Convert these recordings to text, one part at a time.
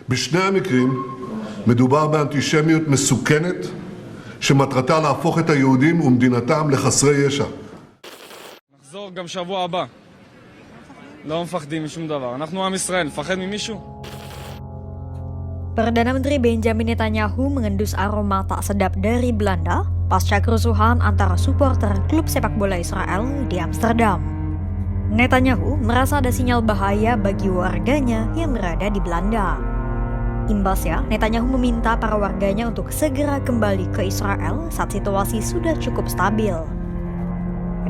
בשני המקרים מדובר באנטישמיות מסוכנת שמטרתה להפוך את היהודים ומדינתם לחסרי ישע. נחזור גם שבוע הבא. לא מפחדים משום דבר. אנחנו עם ישראל, נפחד ממישהו? Perdana Menteri Benjamin Netanyahu mengendus aroma tak sedap dari Belanda pasca kerusuhan antara supporter klub sepak bola Israel di Amsterdam. Netanyahu merasa ada sinyal bahaya bagi warganya yang berada di Belanda. Imbasnya, Netanyahu meminta para warganya untuk segera kembali ke Israel saat situasi sudah cukup stabil.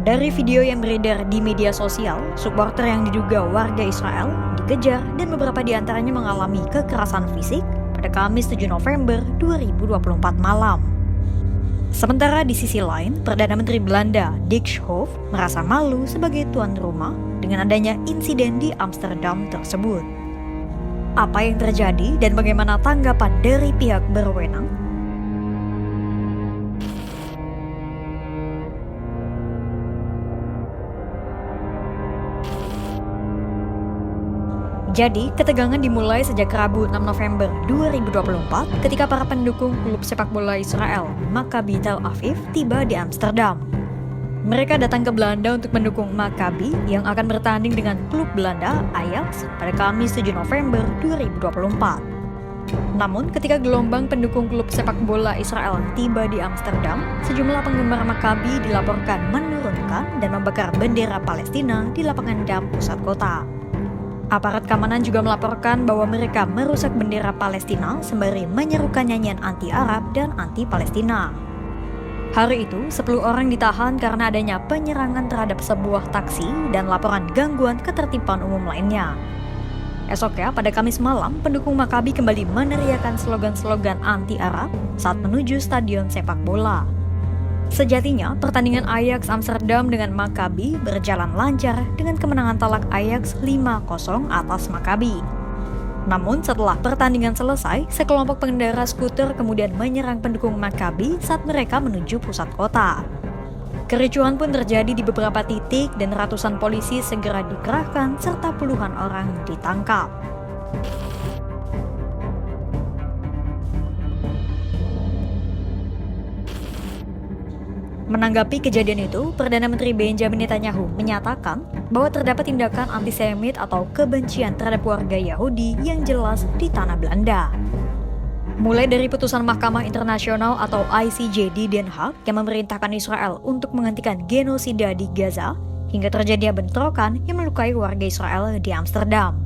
Dari video yang beredar di media sosial, supporter yang diduga warga Israel dikejar dan beberapa di antaranya mengalami kekerasan fisik pada Kamis 7 November 2024 malam. Sementara di sisi lain, Perdana Menteri Belanda Dick Schoof merasa malu sebagai tuan rumah dengan adanya insiden di Amsterdam tersebut. Apa yang terjadi dan bagaimana tanggapan dari pihak berwenang? Jadi, ketegangan dimulai sejak Rabu 6 November 2024 ketika para pendukung klub sepak bola Israel, Maccabi Tel Aviv, tiba di Amsterdam. Mereka datang ke Belanda untuk mendukung Maccabi yang akan bertanding dengan klub Belanda, Ajax, pada Kamis 7 November 2024. Namun, ketika gelombang pendukung klub sepak bola Israel tiba di Amsterdam, sejumlah penggemar Maccabi dilaporkan menurunkan dan membakar bendera Palestina di lapangan Dam pusat kota. Aparat keamanan juga melaporkan bahwa mereka merusak bendera Palestina sembari menyerukan nyanyian anti-Arab dan anti-Palestina. Hari itu, 10 orang ditahan karena adanya penyerangan terhadap sebuah taksi dan laporan gangguan ketertiban umum lainnya. Esoknya, pada Kamis malam, pendukung Maccabi kembali meneriakan slogan-slogan anti-Arab saat menuju stadion sepak bola. Sejatinya, pertandingan Ajax Amsterdam dengan Maccabi berjalan lancar dengan kemenangan telak Ajax 5-0 atas Maccabi. Namun setelah pertandingan selesai, sekelompok pengendara skuter kemudian menyerang pendukung Maccabi saat mereka menuju pusat kota. Kericuhan pun terjadi di beberapa titik dan ratusan polisi segera dikerahkan serta puluhan orang ditangkap. Menanggapi kejadian itu, Perdana Menteri Benjamin Netanyahu menyatakan bahwa terdapat tindakan antisemit atau kebencian terhadap warga Yahudi yang jelas di tanah Belanda. Mulai dari putusan Mahkamah Internasional atau ICJ di Den Haag yang memerintahkan Israel untuk menghentikan genosida di Gaza, hingga terjadinya bentrokan yang melukai warga Israel di Amsterdam.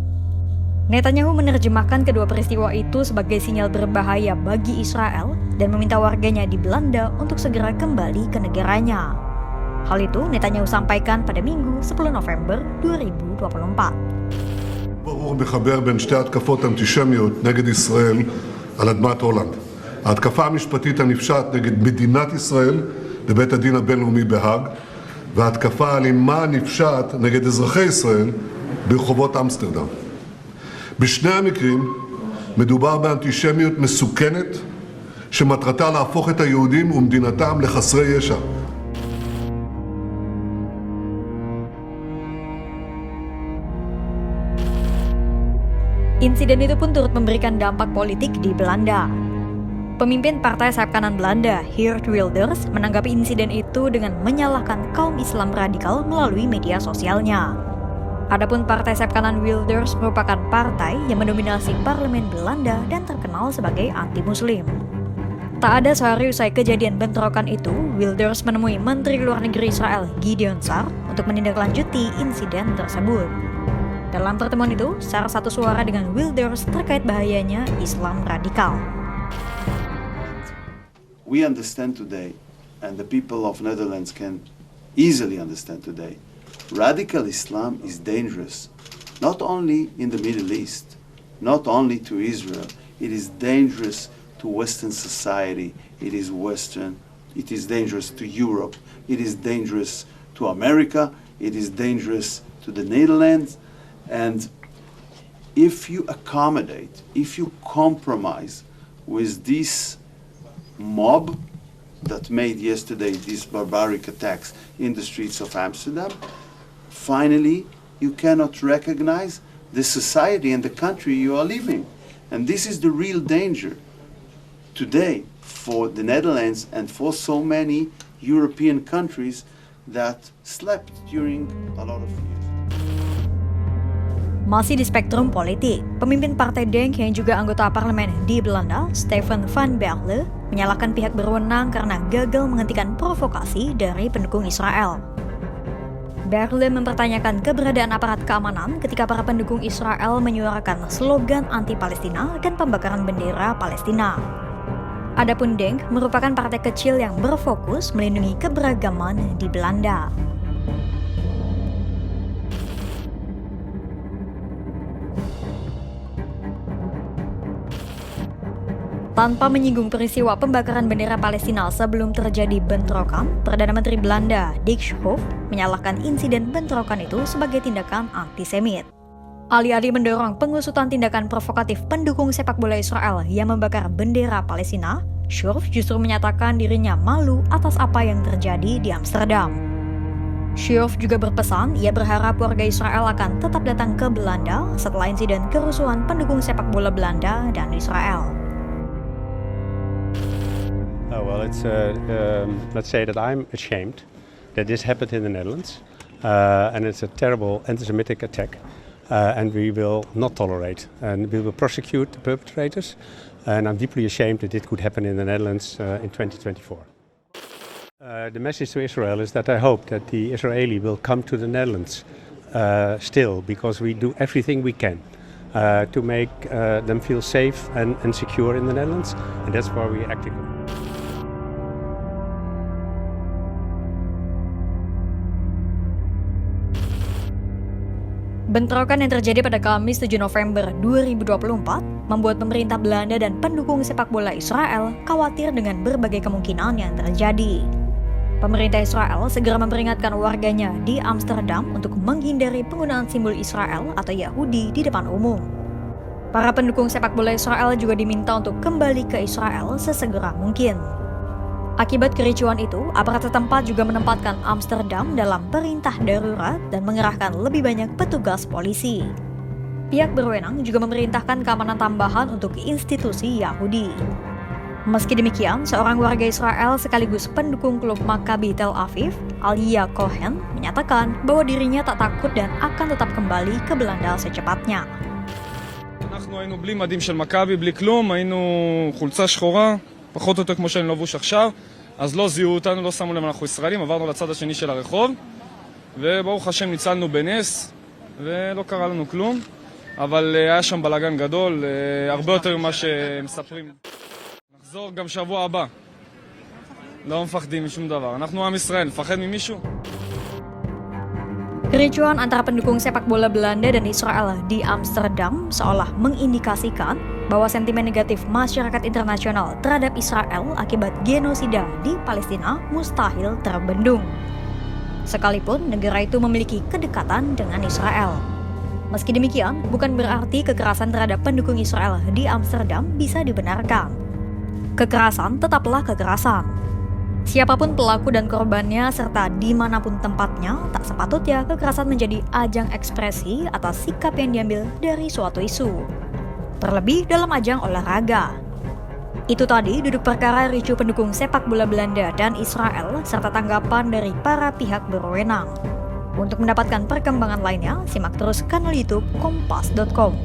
Netanyahu menerjemahkan kedua peristiwa itu sebagai sinyal berbahaya bagi Israel dan meminta warganya di Belanda untuk segera kembali ke negaranya. Hal itu Netanyahu sampaikan pada Minggu 10 November 2024. ברור מחבר בין שתי התקפות אנטישמיות נגד ישראל על אדמת הולנד. ההתקפה המשפטית הנפשעת נגד מדינת ישראל לבית הדין הבינלאומי בהאג, וההתקפה האלימה הנפשעת נגד אזרחי ישראל ברחובות אמסטרדם. בשני המקרים מדובר באנטישמיות מסוכנת שמטרתה להפוך את היהודים ומדינתם לחסרי ישע. Insiden itu pun turut memberikan dampak politik di Belanda. Pemimpin Partai Sayap Kanan Belanda, Geert Wilders, menanggapi insiden itu dengan menyalahkan kaum Islam radikal melalui media sosialnya. Adapun Partai Sayap Kanan Wilders merupakan partai yang mendominasi parlemen Belanda dan terkenal sebagai anti-muslim. Tak ada sehari usai kejadian bentrokan itu, Wilders menemui Menteri Luar Negeri Israel Gideon Sa'ar untuk menindaklanjuti insiden tersebut. Dalam pertemuan itu, Sa'ar satu suara dengan Wilders terkait bahayanya Islam radikal. We understand today, and the people of Netherlands can easily understand today, radical Islam is dangerous, not only in the Middle East, not only to Israel. It is dangerous to Western society. It is dangerous to Europe. It is dangerous to America. It is dangerous to the Netherlands. And if you accommodate, if you compromise with this mob that made yesterday these barbaric attacks in the streets of Amsterdam, finally you cannot recognize the society and the country you are living. And this is the real danger today for the Netherlands and for so many European countries that slept during a lot of years. Masih di spektrum politik, pemimpin Partai Denk yang juga anggota parlemen di Belanda, Steven van Berle, menyalahkan pihak berwenang karena gagal menghentikan provokasi dari pendukung Israel. Berle mempertanyakan keberadaan aparat keamanan ketika para pendukung Israel menyuarakan slogan anti-Palestina dan pembakaran bendera Palestina. Adapun Denk merupakan partai kecil yang berfokus melindungi keberagaman di Belanda. Tanpa menyinggung peristiwa pembakaran bendera Palestina sebelum terjadi bentrokan, Perdana Menteri Belanda Dick Schoof menyalahkan insiden bentrokan itu sebagai tindakan antisemit. Alih-alih mendorong pengusutan tindakan provokatif pendukung sepak bola Israel yang membakar bendera Palestina, Schoof justru menyatakan dirinya malu atas apa yang terjadi di Amsterdam. Schoof juga berpesan ia berharap warga Israel akan tetap datang ke Belanda setelah insiden kerusuhan pendukung sepak bola Belanda dan Israel. Well, let's say that I'm ashamed that this happened in the Netherlands, and it's a terrible anti-Semitic attack, and we will not tolerate, and we will prosecute the perpetrators, and I'm deeply ashamed that it could happen in the Netherlands in 2024. The message to Israel is that I hope that the Israeli will come to the Netherlands still, because we do everything we can to make them feel safe and secure in the Netherlands, and that's why we're acting. Bentrokan yang terjadi pada Kamis 7 November 2024 membuat pemerintah Belanda dan pendukung sepak bola Israel khawatir dengan berbagai kemungkinan yang terjadi. Pemerintah Israel segera memperingatkan warganya di Amsterdam untuk menghindari penggunaan simbol Israel atau Yahudi di depan umum. Para pendukung sepak bola Israel juga diminta untuk kembali ke Israel sesegera mungkin. Akibat kericuan itu, aparat setempat juga menempatkan Amsterdam dalam perintah darurat dan mengerahkan lebih banyak petugas polisi. Pihak berwenang juga memerintahkan keamanan tambahan untuk institusi Yahudi. Meski demikian, seorang warga Israel sekaligus pendukung klub Maccabi Tel Aviv, Alia Cohen, menyatakan bahwa dirinya tak takut dan akan tetap kembali ke Belanda secepatnya. אנחנו היינו בלי מדים של מכבי, בלי כלום, היינו חולצה שחורה, פחות או יותר כמו שאני לבוש עכשיו, אז לא זיהו אותנו, לא שמו לב אנחנו ישראלים, עברנו לצד השני של הרחוב, וברוך השם ניצלנו בנס, ולא קרה לנו כלום, אבל היה שם בלגן גדול, הרבה יותר ממה שמספרים. נחזור גם שבוע הבא, לא מפחדים משום דבר, אנחנו עם ישראל, מפחד ממישהו? Kericuan antara pendukung sepak bola Belanda dan Israel di Amsterdam seolah mengindikasikan bahwa sentimen negatif masyarakat internasional terhadap Israel akibat genosida di Palestina mustahil terbendung. Sekalipun negara itu memiliki kedekatan dengan Israel. Meski demikian, bukan berarti kekerasan terhadap pendukung Israel di Amsterdam bisa dibenarkan. Kekerasan tetaplah kekerasan. Siapapun pelaku dan korbannya serta dimanapun tempatnya, tak sepatutnya kekerasan menjadi ajang ekspresi atas sikap yang diambil dari suatu isu. Terlebih dalam ajang olahraga. Itu tadi duduk perkara ricuh pendukung sepak bola Belanda dan Israel serta tanggapan dari para pihak berwenang. Untuk mendapatkan perkembangan lainnya, simak terus kanal YouTube Kompas.com.